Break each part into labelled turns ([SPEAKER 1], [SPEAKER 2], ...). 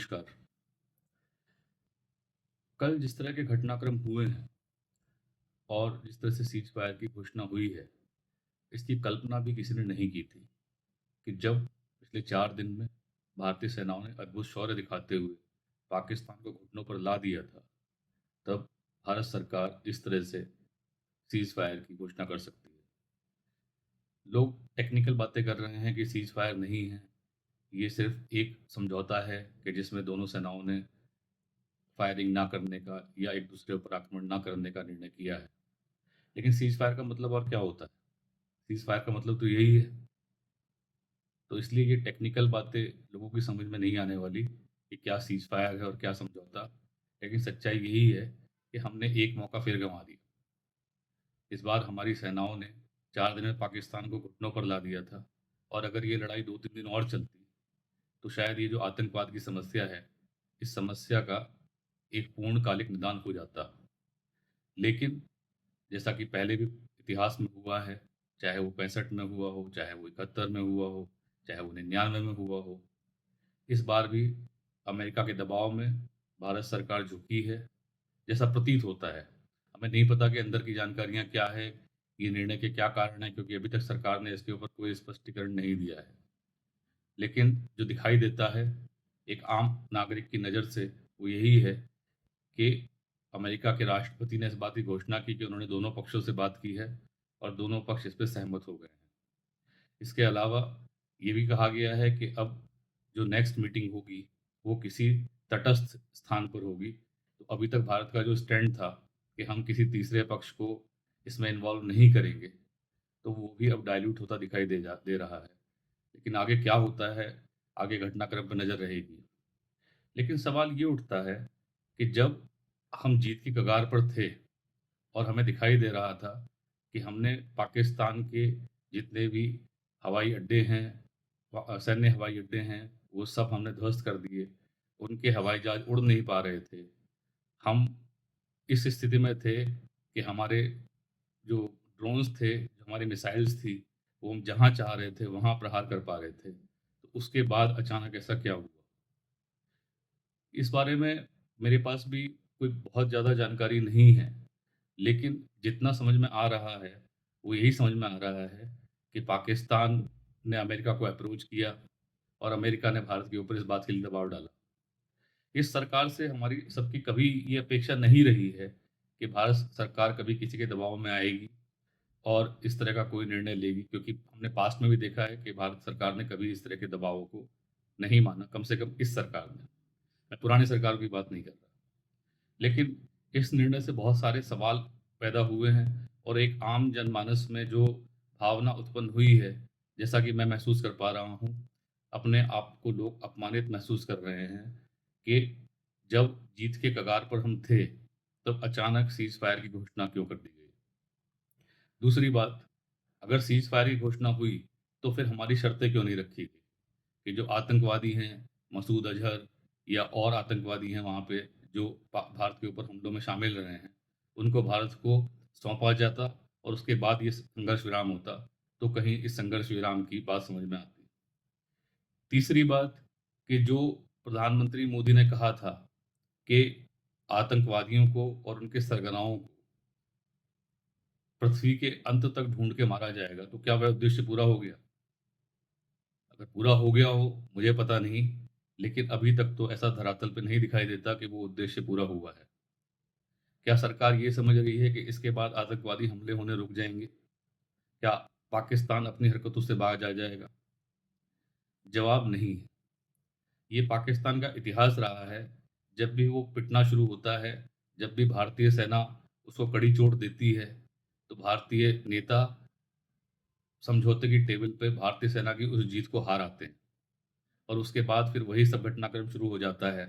[SPEAKER 1] नमस्कार। कल जिस तरह के घटनाक्रम हुए हैं और जिस तरह से सीज़ फायर की घोषणा हुई है, इसकी कल्पना भी किसी ने नहीं की थी कि जब पिछले 4 दिन में भारतीय सेनाओं ने अद्भुत शौर्य दिखाते हुए पाकिस्तान को घुटनों पर ला दिया था, तब भारत सरकार इस तरह से सीज़ फायर की घोषणा कर सकती है। लोग टेक्निकल बातें कर रहे हैं कि सीज़ फायर नहीं है, ये सिर्फ़ एक समझौता है कि जिसमें दोनों सेनाओं ने फायरिंग ना करने का या एक दूसरे पर आक्रमण ना करने का निर्णय किया है। लेकिन सीज़ फायर का मतलब और क्या होता है? सीज़ फायर का मतलब तो यही है। तो इसलिए ये टेक्निकल बातें लोगों की समझ में नहीं आने वाली कि क्या सीज़ फायर है और क्या समझौता। लेकिन सच्चाई यही है कि हमने एक मौका फिर गँवा दिया। इस बार हमारी सेनाओं ने 4 दिन में पाकिस्तान को घुटनों पर ला दिया था और अगर ये लड़ाई 2-3 दिन और चलती, तो शायद ये जो आतंकवाद की समस्या है, इस समस्या का एक पूर्णकालिक निदान हो जाता। लेकिन जैसा कि पहले भी इतिहास में हुआ है, चाहे वो 65 में हुआ हो, चाहे वो 71 में हुआ हो, चाहे वो 99 में हुआ हो, इस बार भी अमेरिका के दबाव में भारत सरकार झुकी है, जैसा प्रतीत होता है। हमें नहीं पता कि अंदर की जानकारियाँ क्या है, ये निर्णय के क्या कारण हैं, क्योंकि अभी तक सरकार ने इसके ऊपर कोई स्पष्टीकरण नहीं दिया है। लेकिन जो दिखाई देता है, एक आम नागरिक की नज़र से, वो यही है कि अमेरिका के राष्ट्रपति ने इस बात की घोषणा की कि उन्होंने दोनों पक्षों से बात की है और दोनों पक्ष इस पे सहमत हो गए हैं। इसके अलावा ये भी कहा गया है कि अब जो नेक्स्ट मीटिंग होगी, वो किसी तटस्थ स्थान पर होगी। तो अभी तक भारत का जो स्टैंड था कि हम किसी तीसरे पक्ष को इसमें इन्वॉल्व नहीं करेंगे, तो वो भी अब डाइल्यूट होता दिखाई दे रहा है। लेकिन आगे क्या होता है, आगे घटनाक्रम पर नज़र रहेगी। लेकिन सवाल ये उठता है कि जब हम जीत की कगार पर थे और हमें दिखाई दे रहा था कि हमने पाकिस्तान के जितने भी हवाई अड्डे हैं, सैन्य हवाई अड्डे हैं, वो सब हमने ध्वस्त कर दिए। उनके हवाई जहाज उड़ नहीं पा रहे थे। हम इस स्थिति में थे कि हमारे जो ड्रोन्स थे, जो हमारी मिसाइल्स थी, वो हम जहाँ चाह रहे थे, वहाँ प्रहार कर पा रहे थे। तो उसके बाद अचानक ऐसा क्या हुआ? इस बारे में मेरे पास भी कोई बहुत ज़्यादा जानकारी नहीं है, लेकिन जितना समझ में आ रहा है, वो यही समझ में आ रहा है कि पाकिस्तान ने अमेरिका को अप्रोच किया और अमेरिका ने भारत के ऊपर इस बात के लिए दबाव डाला। इस सरकार से हमारी सबकी कभी ये अपेक्षा नहीं रही है कि भारत सरकार कभी किसी के दबाव में आएगी और इस तरह का कोई निर्णय लेगी, क्योंकि हमने पास्ट में भी देखा है कि भारत सरकार ने कभी इस तरह के दबावों को नहीं माना, कम से कम इस सरकार ने। मैं पुरानी सरकार की बात नहीं कर रहा। लेकिन इस निर्णय से बहुत सारे सवाल पैदा हुए हैं और एक आम जनमानस में जो भावना उत्पन्न हुई है, जैसा कि मैं महसूस कर पा रहा हूँ, अपने आप को लोग अपमानित महसूस कर रहे हैं कि जब जीत के कगार पर हम थे, तब अचानक सीज़ फायर की घोषणा क्यों कर दी गई? दूसरी बात, अगर सीज़ फायर की घोषणा हुई, तो फिर हमारी शर्तें क्यों नहीं रखी गई? कि जो आतंकवादी हैं, मसूद अज़हर या और आतंकवादी हैं वहाँ पे जो भारत के ऊपर हमलों में शामिल रहे हैं, उनको भारत को सौंपा जाता और उसके बाद ये संघर्ष विराम होता, तो कहीं इस संघर्ष विराम की बात समझ में आती। तीसरी बात कि जो प्रधानमंत्री मोदी ने कहा था कि आतंकवादियों को और उनके सरगनाओं को पृथ्वी के अंत तक ढूँढ के मारा जाएगा, तो क्या वह उद्देश्य पूरा हो गया? अगर पूरा हो गया हो, मुझे पता नहीं, लेकिन अभी तक तो ऐसा धरातल पे नहीं दिखाई देता कि वो उद्देश्य पूरा हुआ है। क्या सरकार ये समझ रही है कि इसके बाद आतंकवादी हमले होने रुक जाएँगे? क्या पाकिस्तान अपनी हरकतों से बाज आ जाएगा? जवाब नहीं है। ये पाकिस्तान का इतिहास रहा है, जब भी वो पिटना शुरू होता है, जब भी भारतीय सेना उसको कड़ी चोट देती है, तो भारतीय नेता समझौते की टेबल पे भारतीय सेना की उस जीत को हार आते हैं और उसके बाद फिर वही सब घटनाक्रम शुरू हो जाता है।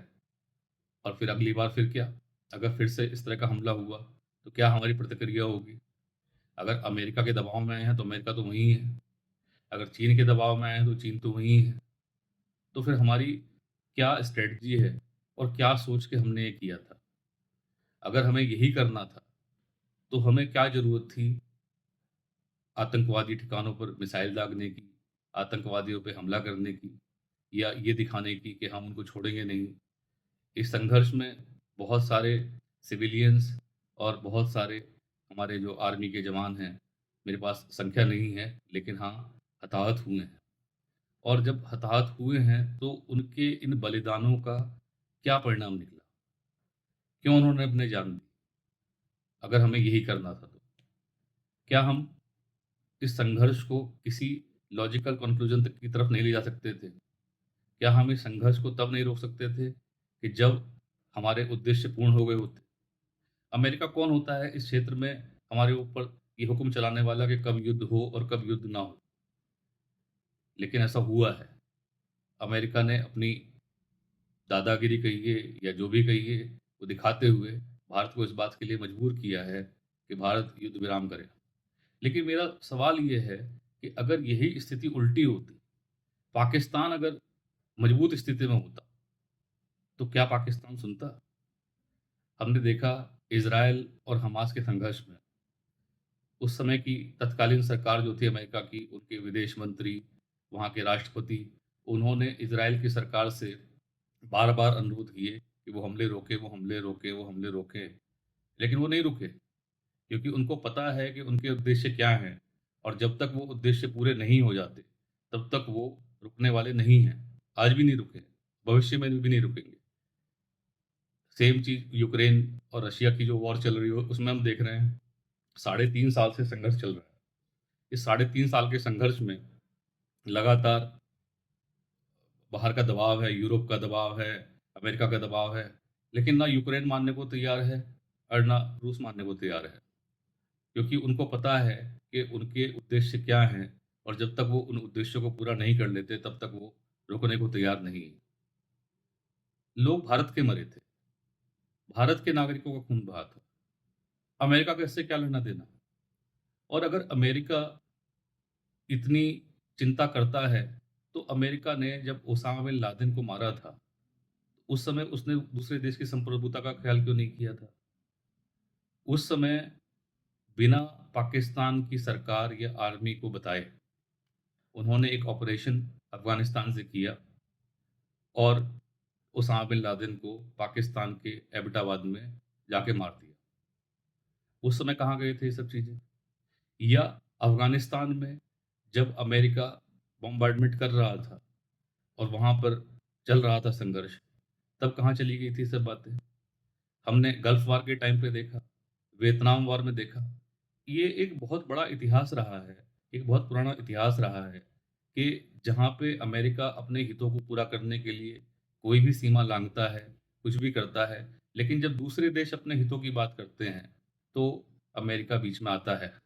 [SPEAKER 1] और फिर अगली बार फिर क्या? अगर फिर से इस तरह का हमला हुआ, तो क्या हमारी प्रतिक्रिया होगी? अगर अमेरिका के दबाव में आए हैं, तो अमेरिका तो वहीं है। अगर चीन के दबाव में आए हैं, तो चीन तो वहीं है। तो फिर हमारी क्या स्ट्रैटेजी है और क्या सोच के हमने ये किया था? अगर हमें यही करना था, तो हमें क्या ज़रूरत थी आतंकवादी ठिकानों पर मिसाइल दागने की, आतंकवादियों पे हमला करने की? या ये दिखाने की कि हम उनको छोड़ेंगे नहीं। इस संघर्ष में बहुत सारे सिविलियंस और बहुत सारे हमारे जो आर्मी के जवान हैं, मेरे पास संख्या नहीं है, लेकिन हाँ, हताहत हुए हैं। और जब हताहत हुए हैं, तो उनके इन बलिदानों का क्या परिणाम निकला? क्यों उन्होंने अपनी जान दी? अगर हमें यही करना था तो। क्या हम इस संघर्ष को किसी लॉजिकल कंक्लूजन तक की तरफ नहीं ले जा सकते थे? क्या हम इस संघर्ष को तब नहीं रोक सकते थे कि जब हमारे उद्देश्य पूर्ण हो गए होते? अमेरिका कौन होता है इस क्षेत्र में हमारे ऊपर ये हुक्म चलाने वाला कि कब युद्ध हो और कब युद्ध ना हो? लेकिन ऐसा हुआ है। अमेरिका ने अपनी दादागिरी कहिए या जो भी कहिए, वो दिखाते हुए भारत को इस बात के लिए मजबूर किया है कि भारत युद्ध विराम करे। लेकिन मेरा सवाल ये है कि अगर यही स्थिति उल्टी होती, पाकिस्तान अगर मजबूत स्थिति में होता, तो क्या पाकिस्तान सुनता? हमने देखा इज़राइल और हमास के संघर्ष में उस समय की तत्कालीन सरकार जो थी अमेरिका की, उनके विदेश मंत्री, वहाँ के राष्ट्रपति, उन्होंने इज़राइल की सरकार से बार-बार अनुरोध किए कि वो हमले रोकें, वो हमले रोकें, वो हमले रोकें। लेकिन वो नहीं रुके, क्योंकि उनको पता है कि उनके उद्देश्य क्या हैं और जब तक वो उद्देश्य पूरे नहीं हो जाते, तब तक वो रुकने वाले नहीं हैं। आज भी नहीं रुके, भविष्य में भी नहीं रुकेंगे। सेम चीज़ यूक्रेन और रशिया की जो वॉर चल रही हो, उसमें हम देख रहे हैं, साढ़े 3 साल से संघर्ष चल रहा है। इस साढ़े 3 साल के संघर्ष में लगातार बाहर का दबाव है, यूरोप का दबाव है, अमेरिका का दबाव है, लेकिन ना यूक्रेन मानने को तैयार है और ना रूस मानने को तैयार है। क्योंकि उनको पता है कि उनके उद्देश्य क्या हैं और जब तक वो उन उद्देश्यों को पूरा नहीं कर लेते, तब तक वो रुकने को तैयार नहीं हैं। लोग भारत के मरे थे, भारत के नागरिकों का खून बहा था। अमेरिका को इससे क्या लेना-देना? और अगर अमेरिका इतनी चिंता करता है, तो अमेरिका ने जब ओसामा बिन लादेन को मारा था, उस समय उसने दूसरे देश की संप्रभुता का ख्याल क्यों नहीं किया था? उस समय बिना पाकिस्तान की सरकार या आर्मी को बताए, उन्होंने एक ऑपरेशन अफ़गानिस्तान से किया और ओसामा बिन लादेन को पाकिस्तान के एबटाबाद में जाके मार दिया। उस समय कहाँ गए थे ये सब चीज़ें? या अफ़गानिस्तान में जब अमेरिका बॉम्बार्डमेंट कर रहा था और वहाँ पर चल रहा था संघर्ष, तब कहाँ चली गई थी सब बातें? हमने गल्फ वॉर के टाइम पे देखा, वियतनाम वॉर में देखा। ये एक बहुत बड़ा इतिहास रहा है, एक बहुत पुराना इतिहास रहा है कि जहाँ पे अमेरिका अपने हितों को पूरा करने के लिए कोई भी सीमा लाँघता है, कुछ भी करता है, लेकिन जब दूसरे देश अपने हितों की बात करते हैं, तो अमेरिका बीच में आता है।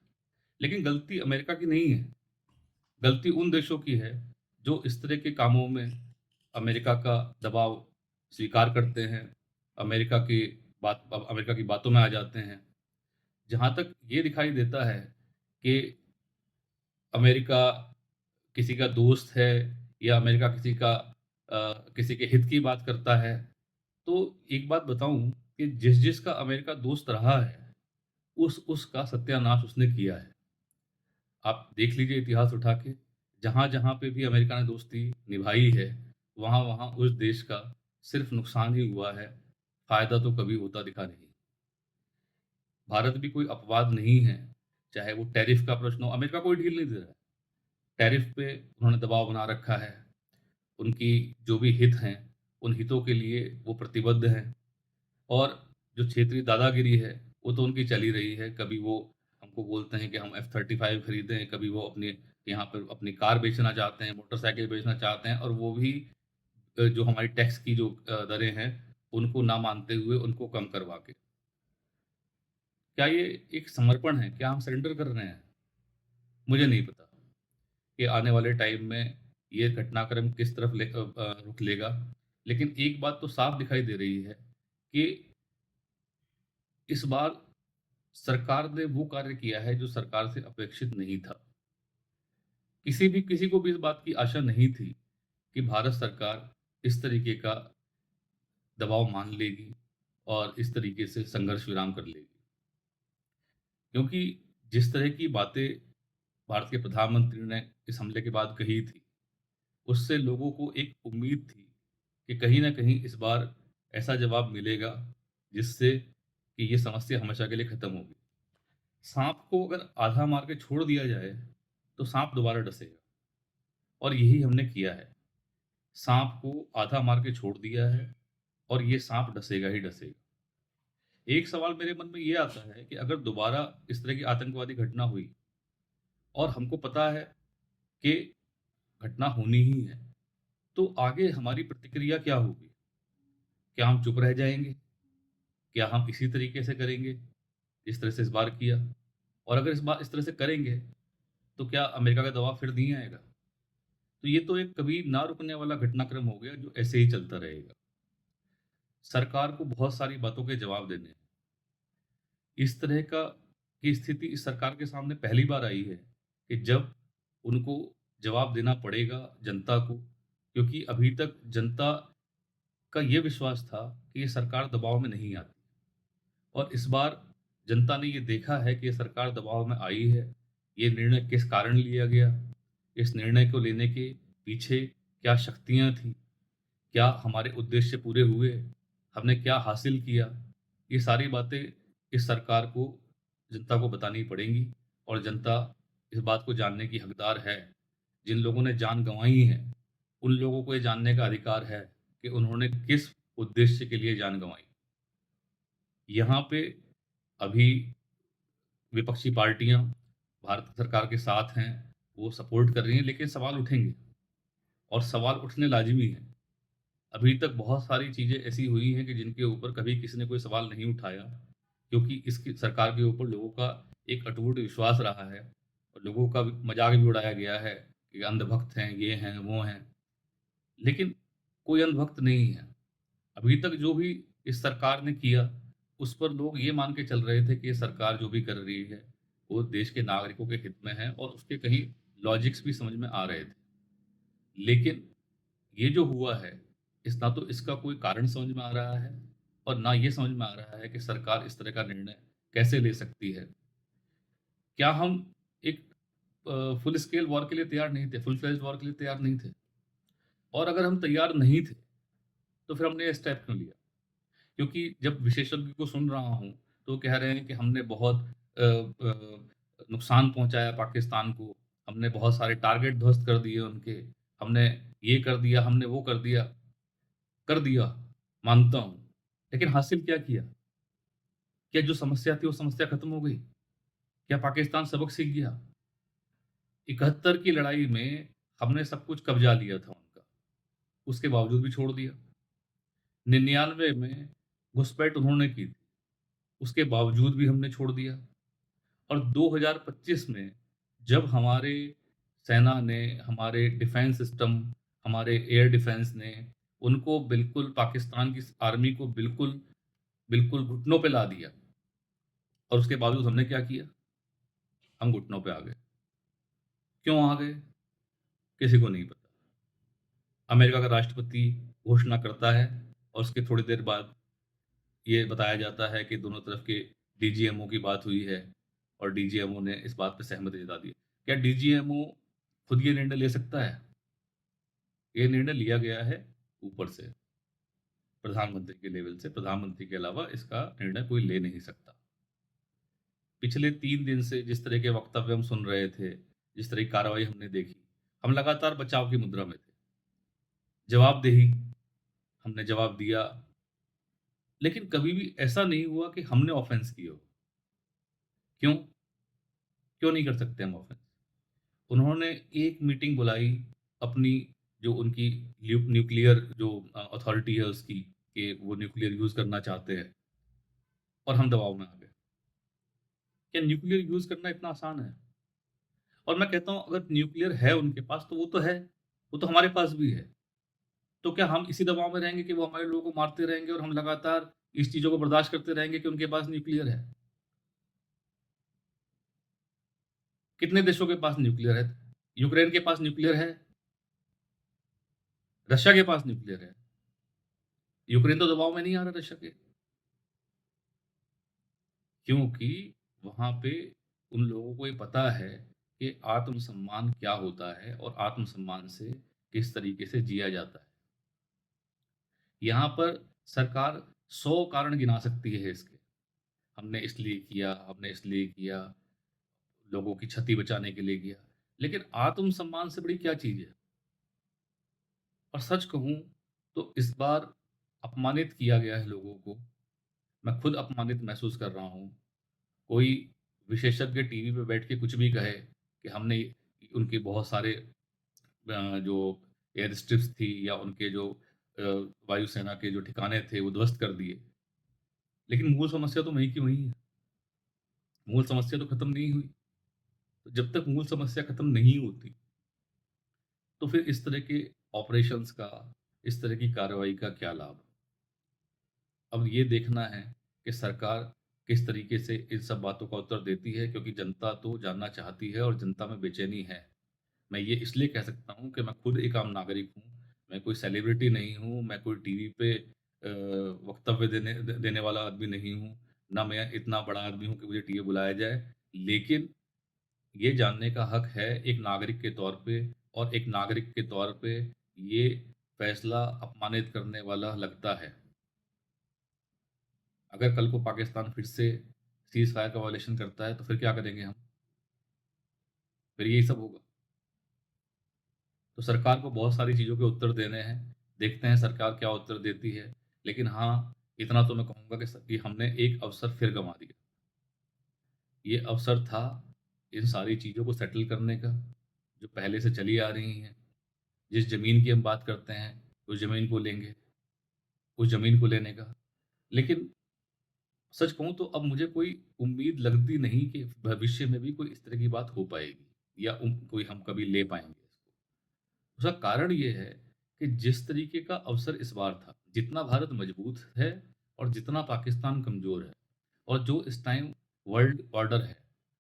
[SPEAKER 1] लेकिन गलती अमेरिका की नहीं है, गलती उन देशों की है, जो इस तरह के कामों में अमेरिका का दबाव स्वीकार करते हैं, अमेरिका की बातों में आ जाते हैं। जहाँ तक ये दिखाई देता है कि अमेरिका किसी का दोस्त है या अमेरिका किसी के हित की बात करता है, तो एक बात बताऊँ कि जिसका अमेरिका दोस्त रहा है, उसका सत्यानाश उसने किया है। आप देख लीजिए इतिहास उठा के, जहाँ-जहाँ पे भी अमेरिका ने दोस्ती निभाई है, वहाँ-वहाँ उस देश का सिर्फ़ नुकसान ही हुआ है, फ़ायदा तो कभी होता दिखा नहीं। भारत भी कोई अपवाद नहीं है, चाहे वो टैरिफ का प्रश्न हो, अमेरिका कोई ढील नहीं दे रहा है। टैरिफ पे उन्होंने दबाव बना रखा है, उनकी जो भी हित हैं, उन हितों के लिए वो प्रतिबद्ध हैं और जो क्षेत्रीय दादागिरी है, वो तो उनकी चल ही रही है। कभी वो हमको बोलते हैं कि हम F-35 खरीदें, कभी वो अपने यहाँ पर अपनी कार बेचना चाहते हैं, मोटरसाइकिल बेचना चाहते हैं और वो भी जो हमारी टैक्स की जो दरें हैं, उनको ना मानते हुए उनको कम करवा के। क्या ये एक समर्पण है? क्या हम सरेंडर कर रहे हैं? मुझे नहीं पता कि आने वाले टाइम में ये घटनाक्रम किस तरफ रुख लेगा। लेकिन एक बात तो साफ दिखाई दे रही है कि इस बार सरकार ने वो कार्य किया है जो सरकार से अपेक्षित नहीं था। किसी को भी इस बात की आशा नहीं थी कि भारत सरकार इस तरीके का दबाव मान लेगी और इस तरीके से संघर्ष विराम कर लेगी। क्योंकि जिस तरह की बातें भारत के प्रधानमंत्री ने इस हमले के बाद कही थी, उससे लोगों को एक उम्मीद थी कि कहीं न कहीं इस बार ऐसा जवाब मिलेगा जिससे कि ये समस्या हमेशा के लिए खत्म होगी। साँप को अगर आधा मार के छोड़ दिया जाए, तो साँप दोबारा डसेगा और यही हमने किया है। साँप को आधा मार के छोड़ दिया है और ये साँप डसेगा ही डसेगा। एक सवाल मेरे मन में ये आता है कि अगर दोबारा इस तरह की आतंकवादी घटना हुई और हमको पता है कि घटना होनी ही है, तो आगे हमारी प्रतिक्रिया क्या होगी? क्या हम चुप रह जाएँगे? क्या हम इसी तरीके से करेंगे, जिस तरह से इस बार किया? और अगर इस बार इस तरह से करेंगे, तो क्या अमेरिका का दबाव फिर नहीं आएगा? तो ये तो एक कभी ना रुकने वाला घटनाक्रम हो गया, जो ऐसे ही चलता रहेगा। सरकार को बहुत सारी बातों के जवाब देने हैं। इस तरह का की स्थिति इस सरकार के सामने पहली बार आई है कि जब उनको जवाब देना पड़ेगा जनता को, क्योंकि अभी तक जनता का ये विश्वास था कि ये सरकार दबाव में नहीं आती और इस बार जनता ने ये देखा है कि ये सरकार दबाव में आई है। ये निर्णय किस कारण लिया गया? इस निर्णय को लेने के पीछे क्या शक्तियाँ थीं? क्या हमारे उद्देश्य पूरे हुए? हमने क्या हासिल किया? ये सारी बातें इस सरकार को जनता को बतानी पड़ेंगी और जनता इस बात को जानने की हकदार है। जिन लोगों ने जान गँवाई है, उन लोगों को ये जानने का अधिकार है कि उन्होंने किस उद्देश्य के लिए जान गँवाई। यहाँ पे अभी विपक्षी पार्टियाँ भारत सरकार के साथ हैं, वो सपोर्ट कर रही हैं, लेकिन सवाल उठेंगे और सवाल उठने लाज़मी हैं। अभी तक बहुत सारी चीज़ें ऐसी हुई हैं कि जिनके ऊपर कभी किसी ने कोई सवाल नहीं उठाया, क्योंकि इसकी सरकार के ऊपर लोगों का एक अटूट विश्वास रहा है और लोगों का मज़ाक भी उड़ाया गया है कि अंधभक्त हैं, ये हैं, वो हैं। लेकिन कोई अंधभक्त नहीं है। अभी तक जो भी इस सरकार ने किया, उस पर लोग ये मान के चल रहे थे कि ये सरकार जो भी कर रही है, वो देश के नागरिकों के हित में है और उसके कहीं लॉजिक्स भी समझ में आ रहे थे। लेकिन ये जो हुआ है, ना तो इसका कोई कारण समझ में आ रहा है और ना ये समझ में आ रहा है कि सरकार इस तरह का निर्णय कैसे ले सकती है। क्या हम एक फुल स्केल वॉर के लिए तैयार नहीं थे, फुल फ्लेज्ड वॉर के लिए तैयार नहीं थे? और अगर हम तैयार नहीं थे, तो फिर हमने ये स्टेप क्यों लिया? क्योंकि जब विशेषज्ञ को सुन रहा हूँ, तो वो कह रहे हैं कि हमने बहुत नुकसान पहुँचाया पाकिस्तान को, हमने बहुत सारे टारगेट ध्वस्त कर दिए उनके, हमने ये कर दिया, हमने वो कर दिया, मानता हूँ। लेकिन हासिल क्या किया? क्या जो समस्या थी, वो समस्या खत्म हो गई? क्या पाकिस्तान सबक सीख गया? 71 की लड़ाई में हमने सब कुछ कब्जा लिया था उनका, उसके बावजूद भी छोड़ दिया। 99 में घुसपैठ उन्होंने की थी, उसके बावजूद भी हमने छोड़ दिया। और 2025 में जब हमारे सेना ने, हमारे डिफेंस सिस्टम, हमारे एयर डिफेंस ने उनको बिल्कुल पाकिस्तान की आर्मी को बिल्कुल बिल्कुल घुटनों पे ला दिया और उसके बावजूद हमने क्या किया? हम घुटनों पे आ गए। क्यों आ गए? किसी को नहीं पता। अमेरिका का राष्ट्रपति घोषणा करता है और उसके थोड़ी देर बाद ये बताया जाता है कि दोनों तरफ के डीजीएमओ की बात हुई है और डीजीएमओ ने इस बात पे सहमति जता दी। क्या डीजीएमओ खुद ये निर्णय ले सकता है? ये निर्णय लिया गया है ऊपर से, प्रधानमंत्री के लेवल से। प्रधानमंत्री के अलावा इसका निर्णय कोई ले नहीं सकता। पिछले 3 दिन से जिस तरह के वक्तव्य हम सुन रहे थे, जिस तरह की कार्रवाई हमने देखी, हम लगातार बचाव की मुद्रा में थे। जवाबदेही, हमने जवाब दिया, लेकिन कभी भी ऐसा नहीं हुआ कि हमने ऑफेंस की हो। क्यों? क्यों नहीं कर सकते हम ऑफेंस? उन्होंने एक मीटिंग बुलाई अपनी, जो उनकी न्यूक्लियर जो अथॉरिटी है उसकी, कि वो न्यूक्लियर यूज़ करना चाहते हैं और हम दबाव में आ गए। क्या न्यूक्लियर यूज़ करना इतना आसान है? और मैं कहता हूँ अगर न्यूक्लियर है उनके पास तो वो तो है, वो तो हमारे पास भी है। तो क्या हम इसी दबाव में रहेंगे कि वो हमारे लोगों को मारते रहेंगे और हम लगातार इस चीज़ों को बर्दाश्त करते रहेंगे कि उनके पास न्यूक्लियर है? कितने देशों के पास न्यूक्लियर है? यूक्रेन के पास न्यूक्लियर है, रशिया के पास न्यूक्लियर है। यूक्रेन तो दबाव में नहीं आ रहा रशिया के, क्योंकि वहाँ पे उन लोगों को ये पता है कि आत्मसम्मान क्या होता है और आत्मसम्मान से किस तरीके से जिया जाता है। यहाँ पर सरकार 100 कारण गिना सकती है इसके। हमने इसलिए किया, हमने इसलिए किया, लोगों की क्षति बचाने के लिए किया। लेकिन आत्मसम्मान से बड़ी क्या चीज़ है? और सच कहूँ तो इस बार अपमानित किया गया है लोगों को। मैं खुद अपमानित महसूस कर रहा हूँ। कोई विशेषज्ञ टीवी पे बैठ के कुछ भी कहे कि हमने उनके बहुत सारे जो एयर स्ट्रिप्स थी या उनके जो अ, वायुसेना के जो ठिकाने थे वो ध्वस्त कर दिए। लेकिन मूल समस्या तो वहीं की वहीं है। मूल समस्या तो खत्म नहीं हुई। तो जब तक मूल समस्या खत्म नहीं होती, तो फिर इस तरह के ऑपरेशंस का, इस तरह की कार्रवाई का क्या लाभ? अब ये देखना है कि सरकार किस तरीके से इन सब बातों का उत्तर देती है, क्योंकि जनता तो जानना चाहती है और जनता में बेचैनी है। मैं ये इसलिए कह सकता हूँ कि मैं खुद एक आम नागरिक हूँ। मैं कोई सेलिब्रिटी नहीं हूँ, मैं कोई टीवी पे वक्तव्य देने वाला आदमी नहीं हूँ, ना मैं इतना बड़ा आदमी हूँ कि मुझे टीवी बुलाया जाए। लेकिन ये जानने का हक है एक नागरिक के तौर पे, और एक नागरिक के तौर पे ये फैसला अपमानित करने वाला लगता है। अगर कल को पाकिस्तान फिर से सीज़-फायर का वायलेशन करता है, तो फिर क्या करेंगे हम? फिर यही सब होगा। तो सरकार को बहुत सारी चीज़ों के उत्तर देने हैं। देखते हैं सरकार क्या उत्तर देती है। लेकिन हाँ, इतना तो मैं कहूँगा कि हमने एक अवसर फिर गँवा दिया। ये अवसर था इन सारी चीज़ों को सेटल करने का, जो पहले से चली आ रही हैं। जिस ज़मीन की हम बात करते हैं, उस ज़मीन को लेंगे, उस ज़मीन को लेने का। लेकिन सच कहूँ तो अब मुझे कोई उम्मीद लगती नहीं कि भविष्य में भी कोई इस तरह की बात हो पाएगी, या कोई हम कभी ले पाएँगे इसको। उसका कारण ये है कि जिस तरीके का अवसर इस बार था, जितना भारत मजबूत है और जितना पाकिस्तान कमज़ोर है, और जो इस टाइम वर्ल्ड ऑर्डर है,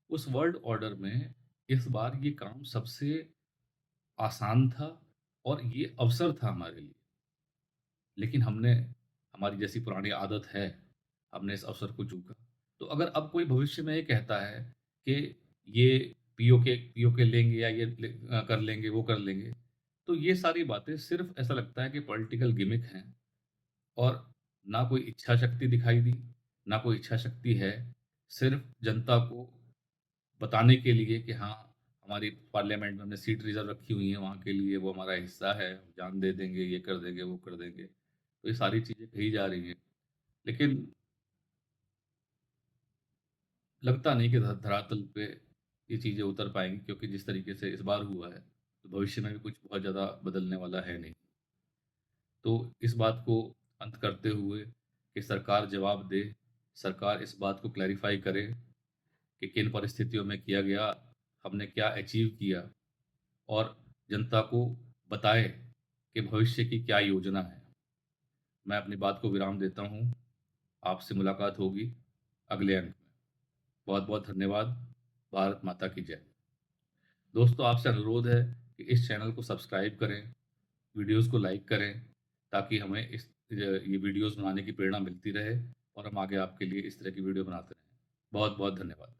[SPEAKER 1] उस वर्ल्ड ऑर्डर में इस बार ये काम सबसे आसान था और ये अवसर था हमारे लिए। लेकिन हमने, हमारी जैसी पुरानी आदत है, हमने इस अवसर को चूका। तो अगर अब कोई भविष्य में ये कहता है कि ये पीओके लेंगे या कर लेंगे, वो कर लेंगे, तो ये सारी बातें सिर्फ़ ऐसा लगता है कि पॉलिटिकल गिमिक हैं, और ना कोई इच्छा शक्ति दिखाई दी, ना कोई इच्छा शक्ति है। सिर्फ़ जनता को बताने के लिए कि हाँ, हमारी पार्लियामेंट में हमने सीट रिज़र्व रखी हुई है, वहाँ के लिए वो हमारा हिस्सा है, हम जान दे देंगे, ये कर देंगे, वो कर देंगे। तो ये सारी चीज़ें कही जा रही हैं। लेकिन लगता नहीं कि धरातल पे ये चीज़ें उतर पाएँगी, क्योंकि जिस तरीके से इस बार हुआ है, तो भविष्य में भी कुछ बहुत ज़्यादा बदलने वाला है नहीं। तो इस बात को अंत करते हुए कि सरकार जवाब दे, सरकार इस बात को क्लैरिफ़ाई करे कि किन परिस्थितियों में किया गया, हमने क्या अचीव किया, और जनता को बताए कि भविष्य की क्या योजना है। मैं अपनी बात को विराम देता हूँ। आपसे मुलाकात होगी अगले अंक में। बहुत-बहुत धन्यवाद। भारत माता की जय। दोस्तों, आपसे अनुरोध है कि इस चैनल को सब्सक्राइब करें, वीडियोज़ को लाइक करें, ताकि हमें ये वीडियोज़ बनाने की प्रेरणा मिलती रहे और हम आगे आपके लिए इस तरह की वीडियो बनाते रहें। बहुत-बहुत धन्यवाद।